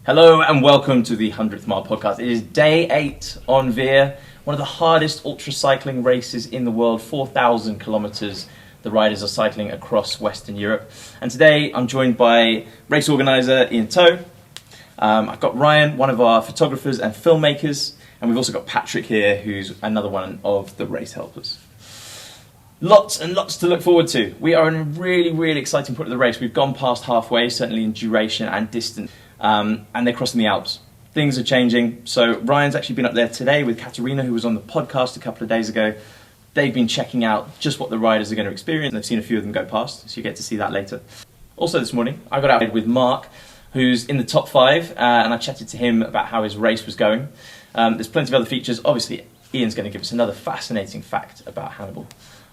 Hello and welcome to the 100th Mile Podcast. It is day 8 on Veer, one of the hardest ultra cycling races in the world, 4,000 kilometres. The riders are cycling across Western Europe. And today I'm joined by race organiser Ian Toe. I've got Ryan, one of our photographers and filmmakers, and we've also got Patric here, who's another one of the race helpers. Lots and lots to look forward to. We are in a really exciting point of the race. We've gone past halfway, certainly in duration and distance. And they're crossing the Alps. Things are changing. So Ryan's actually been up there today with Torino, who was on the podcast a couple of days ago. They've been checking out just what the riders are going to experience. They've seen a few of them go past, so you get to see that later. Also this morning, I got out with Marc, who's in the top 5, and I chatted to him about how his race was going. There's plenty of other features. Obviously, Ian's going to give us another fascinating fact about Hannibal.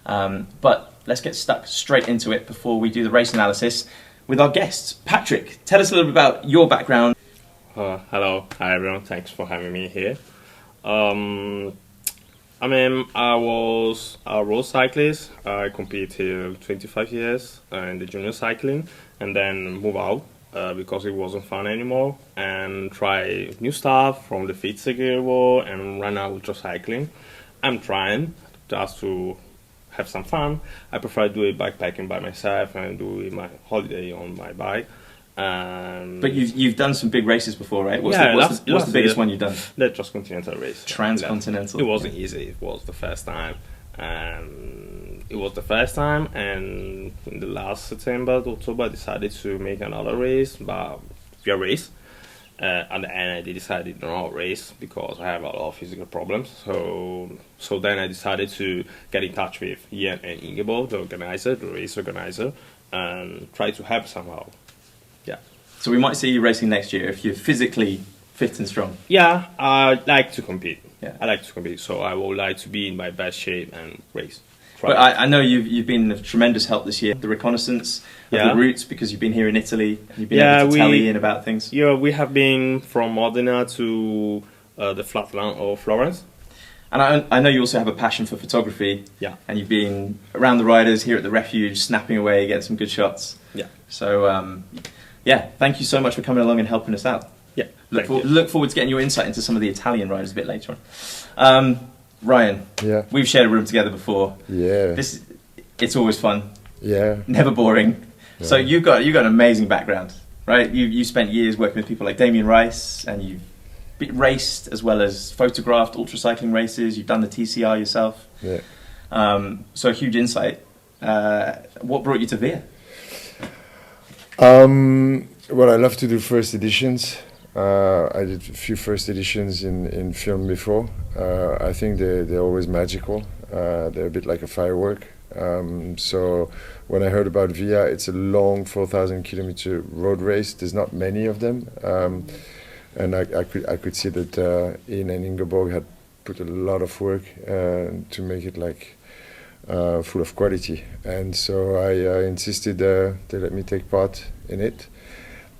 But let's get stuck straight into it before we do the race analysis with our guests. Patric, tell us a little bit about your background. Hello, hi everyone, thanks for having me here. I was a road cyclist. I competed 25 years in the junior cycling and then moved out because it wasn't fun anymore and try new stuff from the fit world and run out ultra cycling. I'm trying just to have some fun. I prefer doing backpacking by myself and doing my holiday on my bike. But you've done some big races before, right? What's the biggest one you've done? The Transcontinental race. Transcontinental. It wasn't easy. It was the first time. And in the last September, October, I decided to make another race, but via race. At the end, I decided not to race because I have a lot of physical problems. So then I decided to get in touch with Jon and Ian, the race organizer, and try to help somehow. Yeah. So we might see you racing next year if you're physically fit and strong. Yeah, I like to compete. Yeah. I like to compete, so I would like to be in my best shape and race. But I know you've been of tremendous help this year. The reconnaissance of the routes, because you've been here in Italy. You've been able to tell Ian about things. Yeah, we have been from Modena to the flatland of Florence. And I know you also have a passion for photography. Yeah. And you've been around the riders here at the refuge, snapping away, getting some good shots. Yeah. So, thank you so much for coming along and helping us out. Yeah. Look forward to getting your insight into some of the Italian riders a bit later on. Ryan, we've shared a room together before. Yeah. It's always fun. Yeah. Never boring. Yeah. So you've got an amazing background, right? You spent years working with people like Damien Rice, and you've raced as well as photographed ultra cycling races. You've done the TCR yourself. Yeah. So a huge insight. What brought you to Veer? Well, I love to do first editions. I did a few first editions in film before. I think they're always magical. They're a bit like a firework. So when I heard about Via, it's a long 4,000 kilometer road race. There's not many of them, and I could see that Ian and Ingeborg had put a lot of work to make it full of quality. And so I insisted they let me take part in it.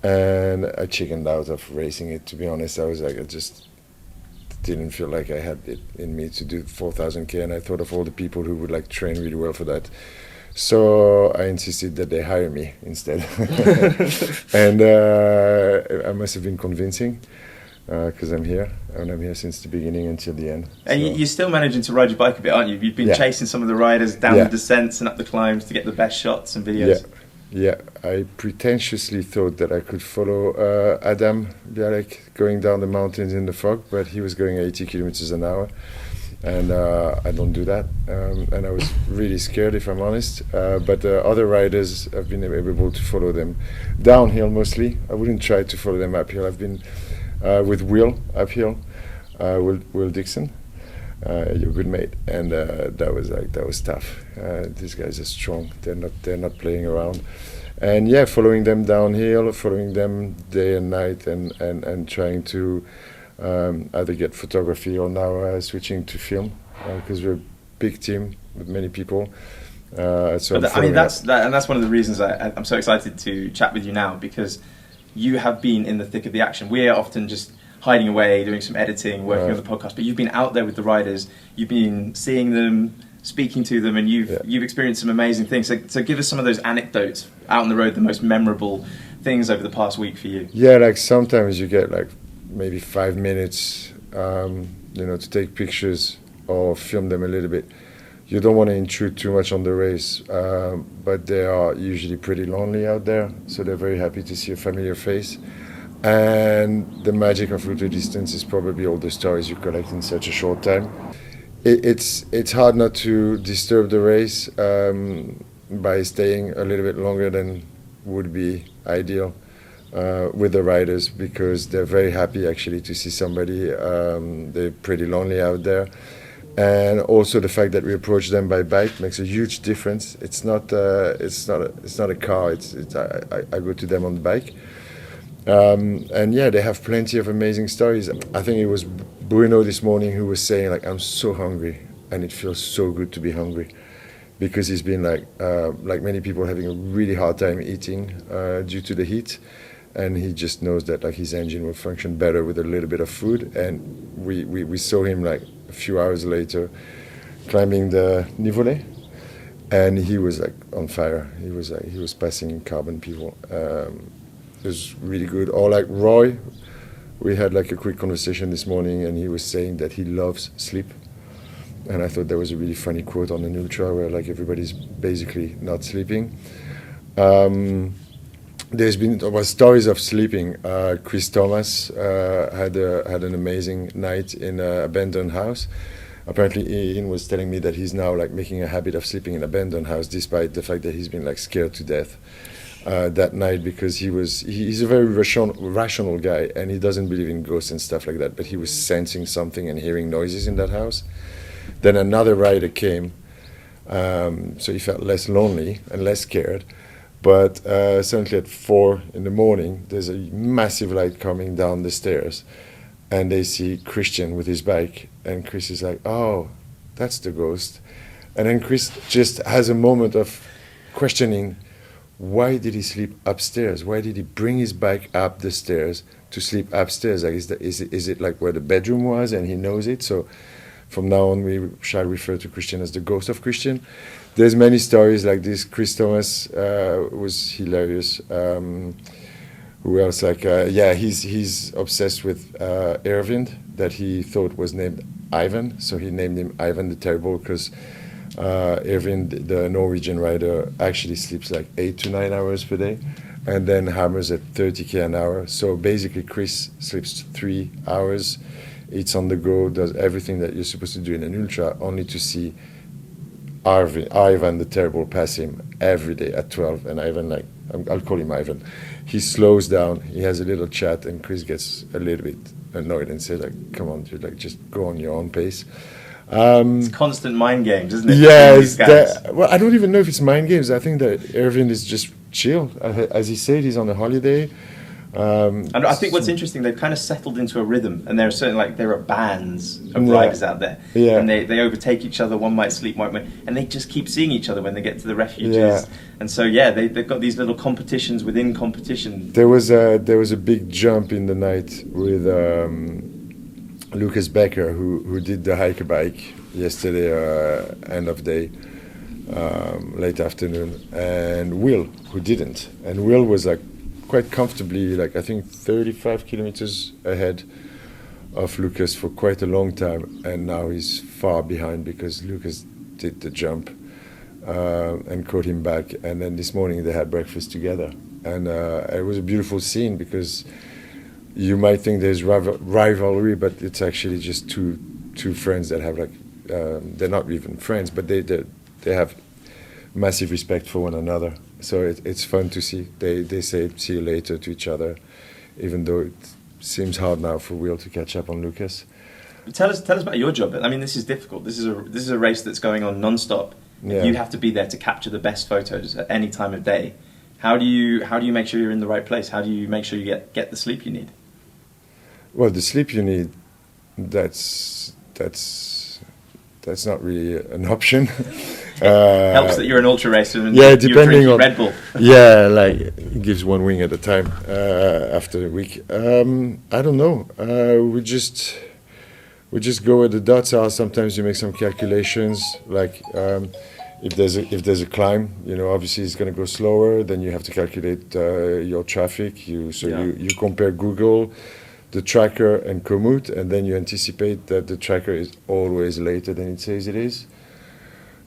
And I chickened out of racing it, to be honest. I just didn't feel like I had it in me to do 4,000k, and I thought of all the people who would train really well for that. So I insisted that they hire me instead. And I must have been convincing, because I'm here, and I'm here since the beginning until the end. And you're still managing to ride your bike a bit, aren't you? You've been chasing some of the riders down the descents and up the climbs to get the best shots and videos. Yeah, I pretentiously thought that I could follow Adam Bialek going down the mountains in the fog, but he was going 80 kilometers an hour, and I don't do that. And I was really scared, if I'm honest. But other riders, I've been able to follow them downhill mostly. I wouldn't try to follow them uphill. I've been with Will uphill, Will Dixon. Your good mate, and that was tough. These guys are strong. They're not playing around, and following them downhill, following them day and night, and trying to either get photography or now switching to film because we're a big team with many people. That's one of the reasons I'm so excited to chat with you now, because you have been in the thick of the action. We're often just hiding away, doing some editing, working on the podcast, but you've been out there with the riders. You've been seeing them, speaking to them, and you've experienced some amazing things. So give us some of those anecdotes out on the road, the most memorable things over the past week for you. Yeah, like sometimes you get like maybe 5 minutes, to take pictures or film them a little bit. You don't want to intrude too much on the race, but they are usually pretty lonely out there, so they're very happy to see a familiar face. And the magic of ultra distance is probably all the stories you collect in such a short time. It's hard not to disturb the race by staying a little bit longer than would be ideal with the riders, because they're very happy actually to see somebody. They're pretty lonely out there. And also the fact that we approach them by bike makes a huge difference. It's not a car. I go to them on the bike, and yeah, they have plenty of amazing stories. I think it was Bruno this morning who was saying like, I'm so hungry, and it feels so good to be hungry, because he's been like many people having a really hard time eating due to the heat, and he just knows that like his engine will function better with a little bit of food. And we saw him like a few hours later climbing the Nivolet, and he was like on fire. He was passing carbon people. It was really good. Or like Roy, we had like a quick conversation this morning, and he was saying that he loves sleep. And I thought there was a really funny quote on an ultra where like everybody's basically not sleeping. There's been stories of sleeping. Chris Thomas had an amazing night in an abandoned house. Apparently Ian was telling me that he's now like making a habit of sleeping in an abandoned house, despite the fact that he's been like scared to death that night, because he's a very rational guy, and he doesn't believe in ghosts and stuff like that, but he was sensing something and hearing noises in that house. Then another rider came, so he felt less lonely and less scared. But suddenly at 4 a.m, there's a massive light coming down the stairs, and they see Christian with his bike, and Chris is like, oh, that's the ghost. And then Chris just has a moment of questioning, why did he sleep upstairs? Why did he bring his bike up the stairs to sleep upstairs? Like, is it like where the bedroom was and he knows it? So from now on, we shall refer to Christian as the ghost of Christian. There's many stories like this. Chris Thomas was hilarious. Who else? He's obsessed with Ervind, that he thought was named Ivan. So he named him Ivan the Terrible, because Ervind, the Norwegian rider, actually sleeps like 8 to 9 hours per day, and then hammers at 30k an hour. So basically, Chris sleeps 3 hours, eats on the go, does everything that you're supposed to do in an ultra, only to see Ivan the Terrible pass him every day at 12. And Ivan, like, I'll call him Ivan, he slows down, he has a little chat, and Chris gets a little bit annoyed and says like, come on dude, like just go on your own pace. It's constant mind games, isn't it? Yeah, well, I don't even know if it's mind games. I think that Erwin is just chill. As he said, he's on a holiday. And I think what's interesting, they've kind of settled into a rhythm, and there are bands of riders out there, and they overtake each other. One might sleep, and they just keep seeing each other when they get to the refuges. And so they've got these little competitions within competition. There was a big jump in the night with Lucas Becker, who did the hiker bike yesterday, end of day, late afternoon, and Will, who didn't. And Will was like quite comfortably, like I think 35 kilometers ahead of Lucas for quite a long time, and now he's far behind because Lucas did the jump and caught him back. And then this morning they had breakfast together, and it was a beautiful scene, because you might think there's rivalry, but it's actually just two friends that have they're not even friends, but they have massive respect for one another. So it's fun to see. They say see you later to each other, even though it seems hard now for Will to catch up on Lucas. Tell us about your job. I mean, this is difficult. This is a race that's going on non-stop. Yeah. You have to be there to capture the best photos at any time of day. How do you make sure you're in the right place? How do you make sure you get the sleep you need? Well, the sleep you need, that's not really an option. Helps that you're an ultra racer and you're depending drinking on Red Bull. Yeah, like it gives one wing at a time after a week. I don't know. we just go where the dots are. Sometimes you make some calculations, like if there's a climb, obviously it's going to go slower. Then you have to calculate your traffic. You compare Google, the tracker, and Komoot, and then you anticipate that the tracker is always later than it says it is.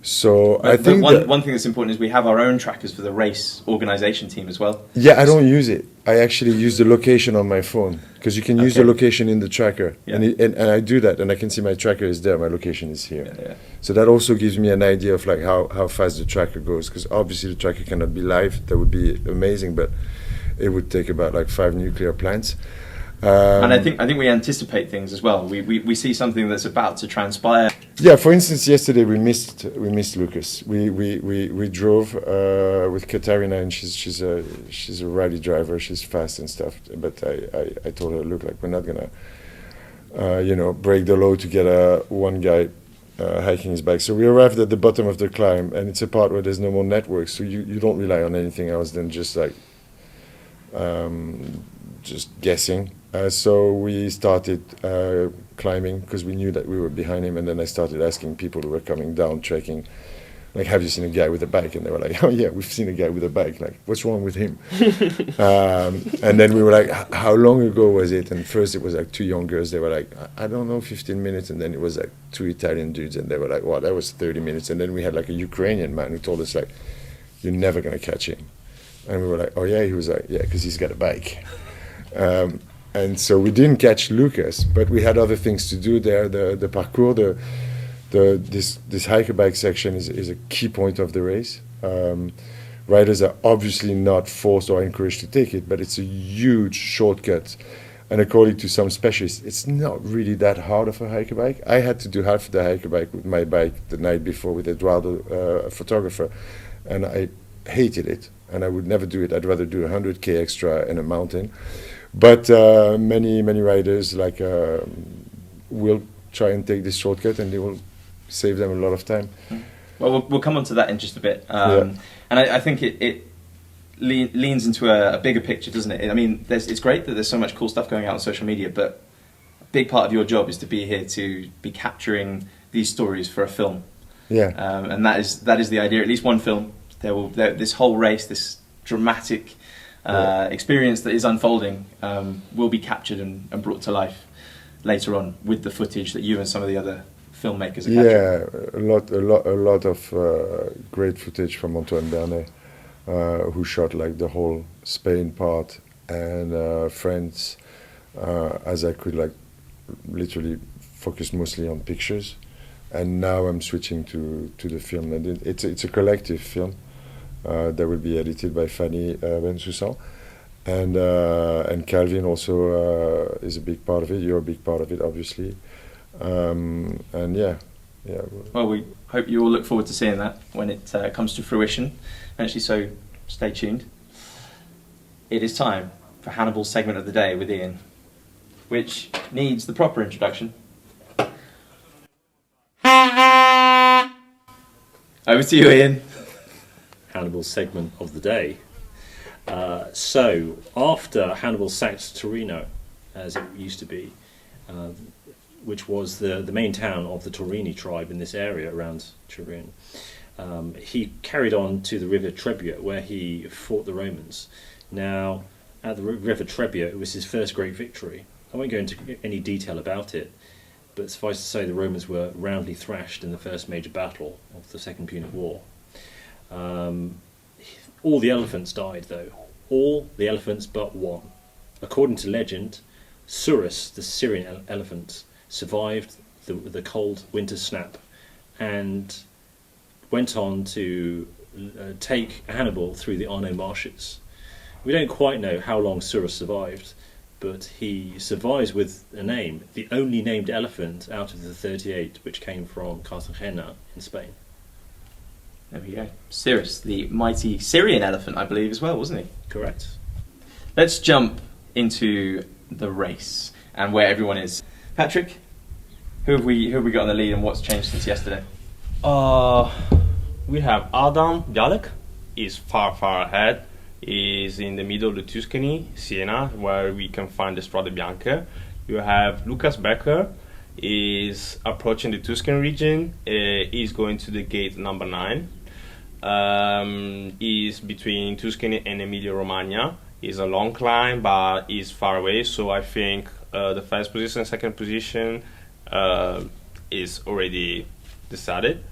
So I think one thing that's important is we have our own trackers for the race organization team as well. Yeah, I don't use it. I actually use the location on my phone, because you can use the location in the tracker, and I do that, and I can see my tracker is there, my location is here. Yeah. So that also gives me an idea of like how fast the tracker goes, because obviously the tracker cannot be live. That would be amazing, but it would take about like 5 nuclear plants. And I think we anticipate things as well. We see something that's about to transpire. Yeah, for instance, yesterday we missed Lucas. We drove with Katarina, and she's a rally driver. She's fast and stuff. But I told her, look, like we're not gonna break the law to get one guy hiking his bike. So we arrived at the bottom of the climb, and it's a part where there's no more network, so you don't rely on anything else than just like just guessing. So we started climbing because we knew that we were behind him, and then I started asking people who were coming down trekking, like, have you seen a guy with a bike? And they were like, oh yeah, we've seen a guy with a bike. Like, what's wrong with him? And then we were like, how long ago was it? And first it was like 2 young girls. They were like, I don't know, 15 minutes. And then it was like 2 Italian dudes, and they were like, wow, that was 30 minutes. And then we had like a Ukrainian man who told us like, you're never gonna catch him. And we were like, oh yeah? He was like, yeah, because he's got a bike. And so we didn't catch Lucas, but we had other things to do there. The parcours, this hiker bike section is a key point of the race. Riders are obviously not forced or encouraged to take it, but it's a huge shortcut. And according to some specialists, it's not really that hard of a hiker bike. I had to do half of the hiker bike with my bike the night before with Eduardo, a photographer, and I hated it. And I would never do it. I'd rather do 100K extra in a mountain. But many riders will try and take this shortcut, and they will save them a lot of time. Well, we'll come on to that in just a bit. And I think it leans into a bigger picture, doesn't it? I mean, it's great that there's so much cool stuff going out on social media, but a big part of your job is to be here to be capturing these stories for a film. Yeah. And that is the idea. At least one film. This whole race, this dramatic experience that is unfolding, will be captured and brought to life later on with the footage that you and some of the other filmmakers are capturing. Yeah, a lot of great footage from Antoine Bernet, who shot like the whole Spain part, and France, as I could like literally focus mostly on pictures. And now I'm switching to the film, and it's a collective film. That will be edited by Fanny Bensoussan, and Calvin also is a big part of it. You're a big part of it, obviously, and yeah. Well, we hope you all look forward to seeing that when it comes to fruition. Eventually, so stay tuned. It is time for Hannibal's segment of the day with Ian, which needs the proper introduction. Over to you, Ian. Hannibal's segment of the day. So, after Hannibal sacked Torino, as it used to be, which was the main town of the Torini tribe in this area around Turin, he carried on to the river Trebbia, where he fought the Romans. Now, at the river Trebbia, it was his first great victory. I won't go into any detail about it, but suffice to say the Romans were roundly thrashed in the first major battle of the Second Punic War. All the elephants died, though. All the elephants but one. According to legend, Surus, the Syrian elephant, survived the cold winter snap and went on to take Hannibal through the Arno marshes. We don't quite know how long Surus survived, but he survives with a name, the only named elephant out of the 38 which came from Cartagena in Spain. There we go. Cyrus, the mighty Syrian elephant, I believe, as well, wasn't he? Correct. Let's jump into the race and where everyone is. Patrick, who have we got on the lead, and what's changed since yesterday? We have Adam Bialek, is far ahead. Is in the middle of the Tuscany, Siena, where we can find the Strade Bianche. You have Lucas Becker, is approaching the Tuscan region. Is going to the gate number 9. Is between Tuscany and Emilia-Romagna. Is a long climb, but is far away. So I think the first position, second position is already decided.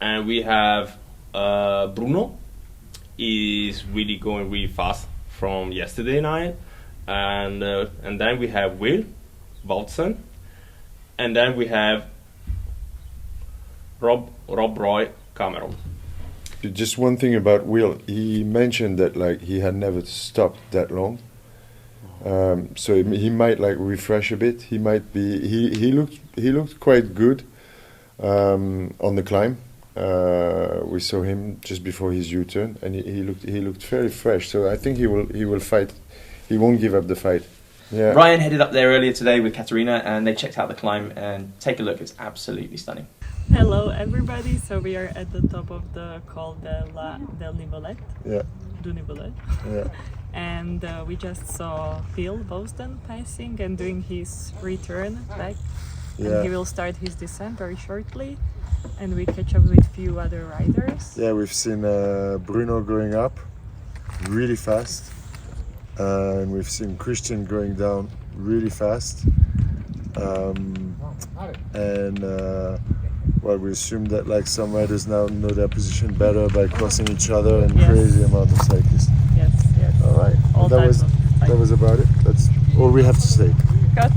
And we have Bruno is really going really fast from yesterday night, and then we have Will Walton, and then we have Rob Roy Cameron. Just one thing about Will, he mentioned that like he had never stopped that long, so he might like refresh a bit. He might be he looked quite good on the climb. We saw him just before his U-turn, and he looked very fresh. So I think he will fight. He won't give up the fight. Yeah. Ryan headed up there earlier today with Katerina, and they checked out the climb. And take a look; it's absolutely stunning. Hello, everybody. So we are at the top of the Col del Nivolet. Yeah. Du Nivolet. Yeah. And we just saw Phil Boston passing and doing his return back. Yeah. And he will start his descent very shortly. And we catch up with a few other riders. Yeah, we've seen Bruno going up really fast, and we've seen Christian going down really fast. Well, we assume that like some riders now know their position better by crossing each other, and Yes. crazy amount of cyclists. Yes, yes. All right, All that types of that was about it. That's all we have to say. Cut.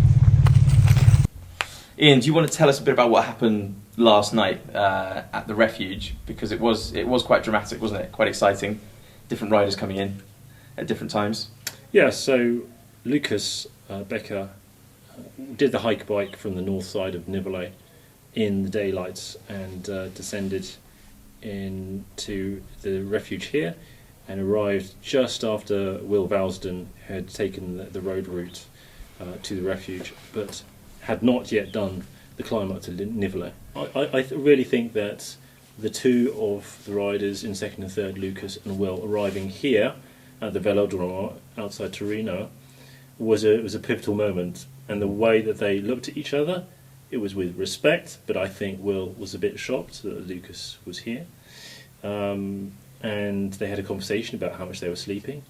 Ian, do you want to tell us a bit about what happened last night at the refuge? Because it was quite dramatic, wasn't it? Quite exciting. Different riders coming in at different times. Yeah, so Lucas Becker did the hike bike from the north side of Nivolet in the daylights and descended into the refuge here and arrived just after Will Valsden had taken the road route to the refuge, but had not yet done the climb up to Nivolet. I really think that the two of the riders in second and third, Lucas and Will, arriving here at the Velodrome outside Torino was a pivotal moment, and the way that they looked at each other, it was with respect, but I think Will was a bit shocked that Lucas was here. And they had a conversation about how much they were sleeping.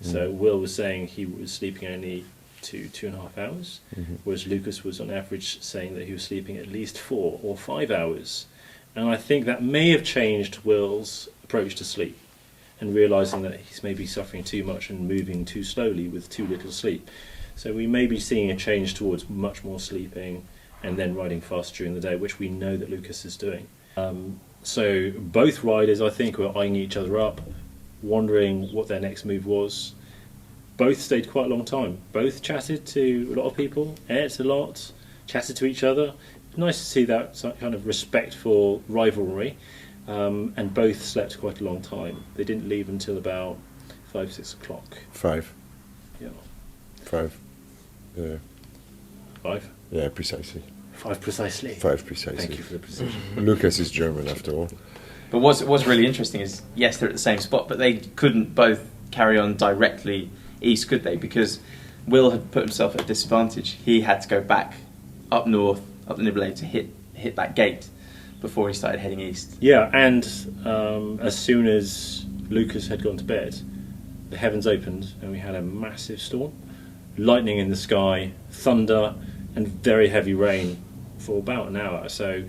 So Will was saying he was sleeping only 2.5 hours, whereas Lucas was on average saying that he was sleeping at least 4 or 5 hours. And I think that may have changed Will's approach to sleep, and realising that he's maybe suffering too much and moving too slowly with too little sleep. So we may be seeing a change towards much more sleeping and then riding fast during the day, which we know that Lucas is doing. So both riders, I think, were eyeing each other up, wondering what their next move was. Both stayed quite a long time. Both chatted to a lot of people, ate a lot, chatted to each other. Nice to see that kind of respectful rivalry. And both slept quite a long time. They didn't leave until about 5-6 o'clock. 5. Yeah. 5. Yeah. 5? Yeah, precisely. 5 precisely. 5 precisely. Thank you for the precision. Lucas is German after all. But what's really interesting is, yes, they're at the same spot, but they couldn't both carry on directly east, could they? Because Will had put himself at a disadvantage. He had to go back up north, up the Nivolet to hit that gate before he started heading east. Yeah, and as soon as Lucas had gone to bed, the heavens opened and we had a massive storm. Lightning in the sky, thunder, and very heavy rain for about an hour. So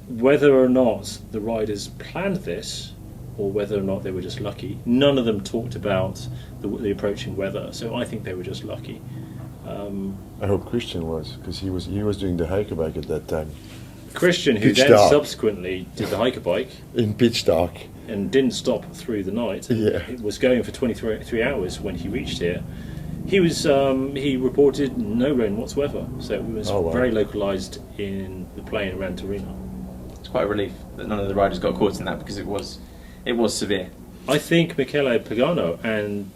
whether or not the riders planned this, or whether or not they were just lucky, none of them talked about the approaching weather. So I think they were just lucky. I hope Christian was, because he was doing the hiker bike at that time. Christian, who Pitch then dark. subsequently did the hiker bike In pitch dark. and didn't stop through the night. Yeah. It was going for 23 hours when he reached here. He reported no rain whatsoever, so it was Oh, wow. very localised in the plain around Torino. It's quite a relief that none of the riders got caught in that, because it was severe. I think Michele Pagano and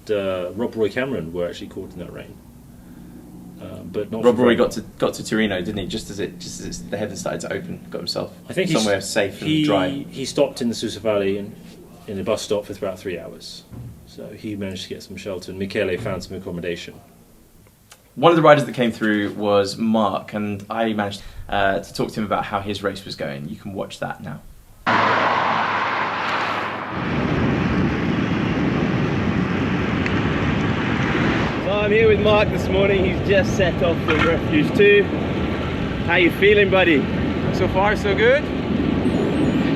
Rob Roy Cameron were actually caught in that rain, but not. Rob for Roy very got to Torino, didn't he? Just as the heavens started to open, got himself I think somewhere safe and dry. He stopped in the Susa Valley in a bus stop for about 3 hours, so he managed to get some shelter. And Michele found some accommodation. One of the riders that came through was Marc, and I managed to talk to him about how his race was going. You can watch that now. So I'm here with Marc this morning. He's just set off from Refuge 2. How you feeling, buddy? So far, so good.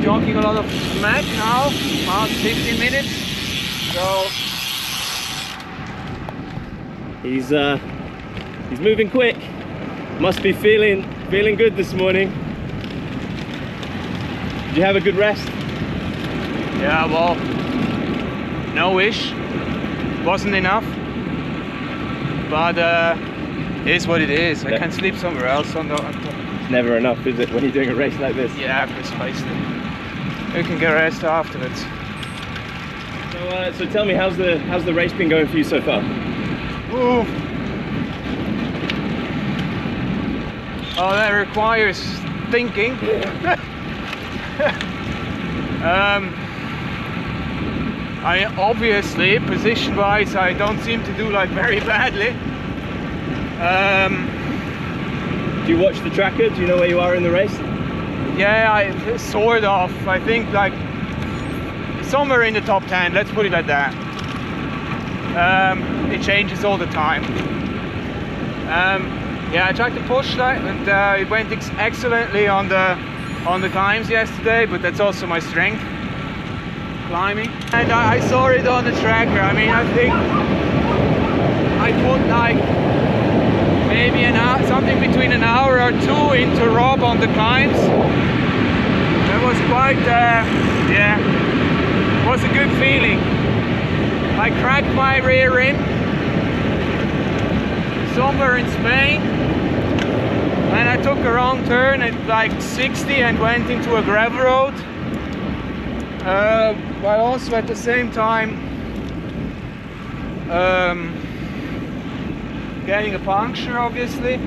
Jogging a lot of smack now, about 15 minutes. So he's moving quick. Must be feeling good this morning. Did you have a good rest? yeah, well, no wish, wasn't enough. But it is what it is. I can sleep somewhere else on the. It's never enough, is it, when you're doing a race like this? Yeah, precisely. You can get rest afterwards. So tell me, how's the race been going for you so far? Ooh. Oh, that requires thinking. I obviously, position-wise, I don't seem to do like very badly. Do you watch the tracker? Do you know where you are in the race? Yeah, I sort of. I think like somewhere in the top 10. Let's put it like that. It changes all the time. Yeah, I tried to push that, and it went excellently on the climbs yesterday. But that's also my strength, climbing. And I saw it on the tracker. I mean, I think I put like maybe something between an hour or two into Rob on the climbs. That was quite, yeah, it was a good feeling. I cracked my rear rim somewhere in Spain, and I took a wrong turn at like 60 and went into a gravel road. But also at the same time getting a puncture, obviously.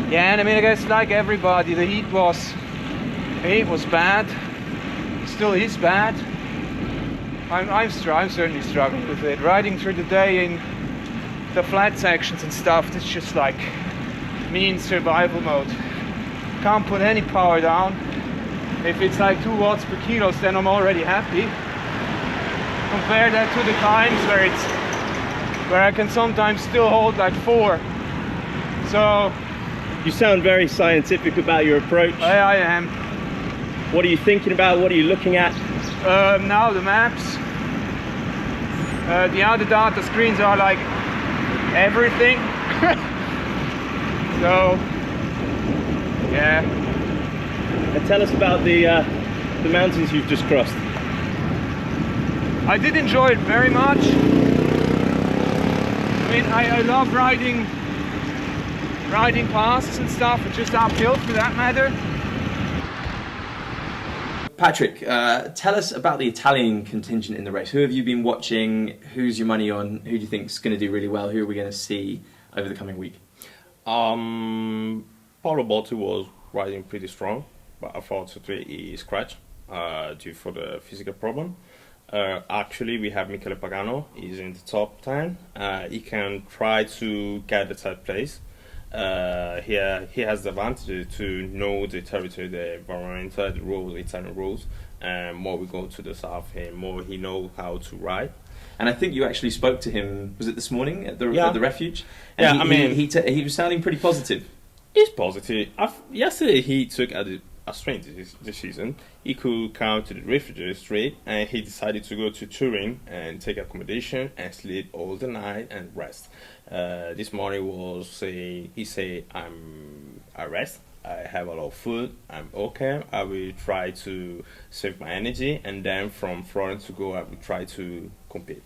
Yeah, and I mean, I guess like everybody, the heat was bad. Still is bad. I'm certainly struggling with it. Riding through the day in the flat sections and stuff, it's just like me in survival mode. Can't put any power down. If it's like 2 watts per kilos, then I'm already happy. Compare that to the climbs where I can sometimes still hold like 4. So You sound very scientific about your approach. I am. What are you thinking about? What are you looking at? Now the maps. The other data screens are like everything. So yeah. And tell us about the mountains you've just crossed. I did enjoy it very much. I mean, I love riding passes and stuff, but just uphill for that matter. Patric, tell us about the Italian contingent in the race. Who have you been watching? Who's your money on? Who do you think is going to do really well? Who are we going to see over the coming week? Paolo Botti was riding pretty strong, but unfortunately he scratched due for the physical problem. Actually, we have Michele Pagano. He's in the top 10. He can try to get the third place. He has the advantage to know the territory, the environmental, the rules, Italian rules, and more we go to the south, and more he knows how to ride. And I think you actually spoke to him, was it this morning at the refuge? And yeah, he was sounding pretty positive. He's positive. Yesterday he took a strange decision. He could come to the refuge straight, and he decided to go to Turin and take accommodation and sleep all the night and rest. This morning he said, I rest, I have a lot of food, I'm okay, I will try to save my energy, and then from Florence to go I will try to compete.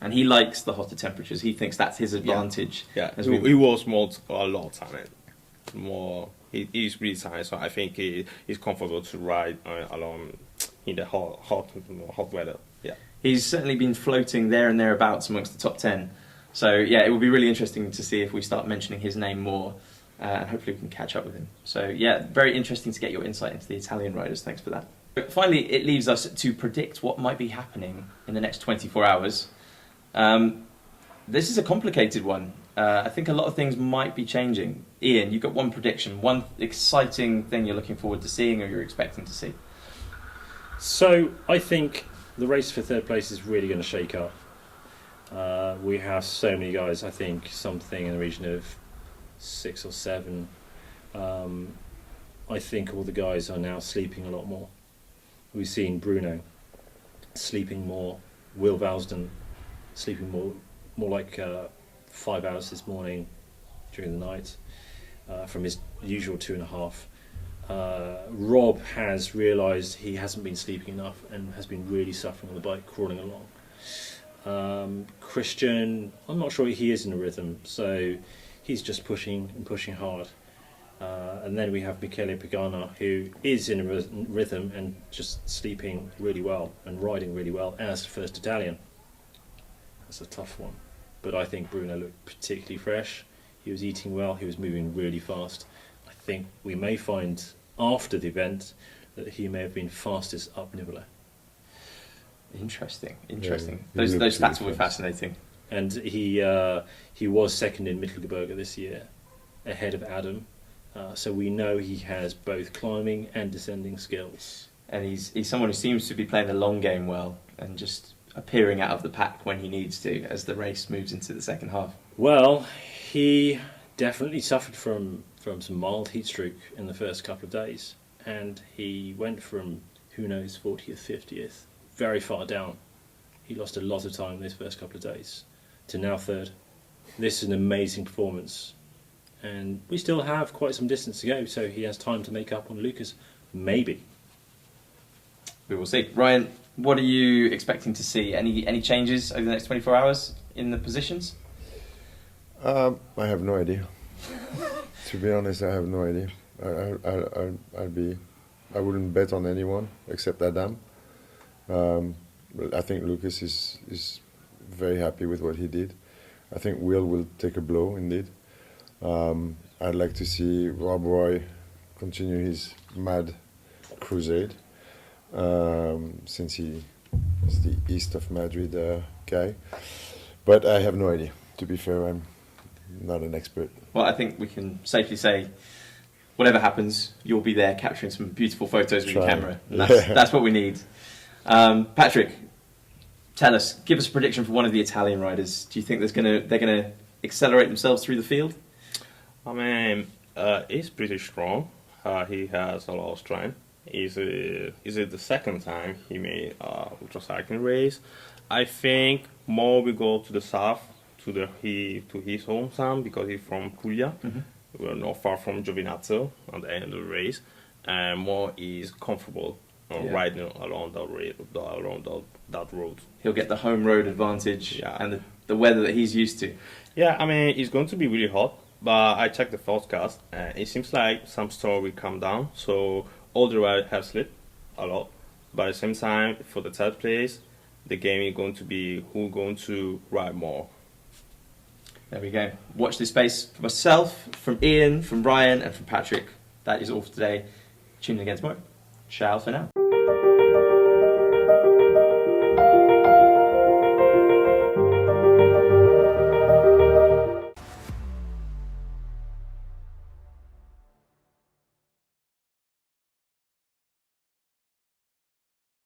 And he likes the hotter temperatures. He thinks that's his advantage. Yeah, he was a lot on it. He's really tired, so I think he's comfortable to ride along in the hot weather. Yeah, he's certainly been floating there and thereabouts amongst the top 10. So yeah, it will be really interesting to see if we start mentioning his name more, and hopefully we can catch up with him. So yeah, very interesting to get your insight into the Italian riders. Thanks for that. But finally, it leaves us to predict what might be happening in the next 24 hours. This is a complicated one. I think a lot of things might be changing. Ian, you've got one prediction, one exciting thing you're looking forward to seeing or you're expecting to see. So I think the race for third place is really going to shake up. We have so many guys, I think something in the region of 6 or 7. I think all the guys are now sleeping a lot more. We've seen Bruno sleeping more, Will Valsden sleeping more like 5 hours this morning during the night from his usual 2.5. Rob has realised he hasn't been sleeping enough and has been really suffering on the bike, crawling along. Christian, I'm not sure he is in a rhythm, so he's just pushing and pushing hard. And then we have Michele Pagano, who is in a rhythm and just sleeping really well and riding really well as first Italian. That's a tough one. But I think Bruno looked particularly fresh. He was eating well, he was moving really fast. I think we may find after the event that he may have been fastest up Nibala. Interesting. Yeah, those looked stats will really be fascinating. And he was second in Mittelgebirge this year, ahead of Adam. So we know he has both climbing and descending skills. And he's someone who seems to be playing the long game well and just appearing out of the pack when he needs to as the race moves into the second half. Well, he definitely suffered from some mild heat stroke in the first couple of days, and he went from, who knows, 40th, 50th, very far down. He lost a lot of time those first couple of days to now third. This is an amazing performance, and we still have quite some distance to go, so he has time to make up on Lucas, maybe. We will see. Ryan, what are you expecting to see? Any changes over the next 24 hours in the positions? I have no idea. To be honest, I have no idea. I wouldn't bet on anyone except Adam. But I think Lucas is very happy with what he did. I think will take a blow indeed. I'd like to see Rob Roy continue his mad crusade, since he is the east of Madrid guy. But I have no idea. To be fair, I'm not an expert. Well, I think we can safely say, whatever happens, you'll be there capturing some beautiful photos with your camera. And that's what we need. Patric, tell us, give us a prediction for one of the Italian riders. Do you think they're gonna accelerate themselves through the field? I mean, he's pretty strong. He has a lot of strength. Is it the second time he made ultra cycling race? I think more we go to the south, to his hometown, because he's from Puglia. Mm-hmm. We're not far from Giovinazzo at the end of the race, and more is comfortable riding along that road. He'll get the home road advantage and the weather that he's used to. Yeah, I mean, it's going to be really hot, but I checked the forecast, and it seems like some storm will come down, so all the riders have slipped a lot. But at the same time, for the third place, the game is going to be who's going to ride more. There we go. Watch this space for myself, from Ian, from Ryan, and from Patric. That is all for today. Tune in again tomorrow. Ciao for now.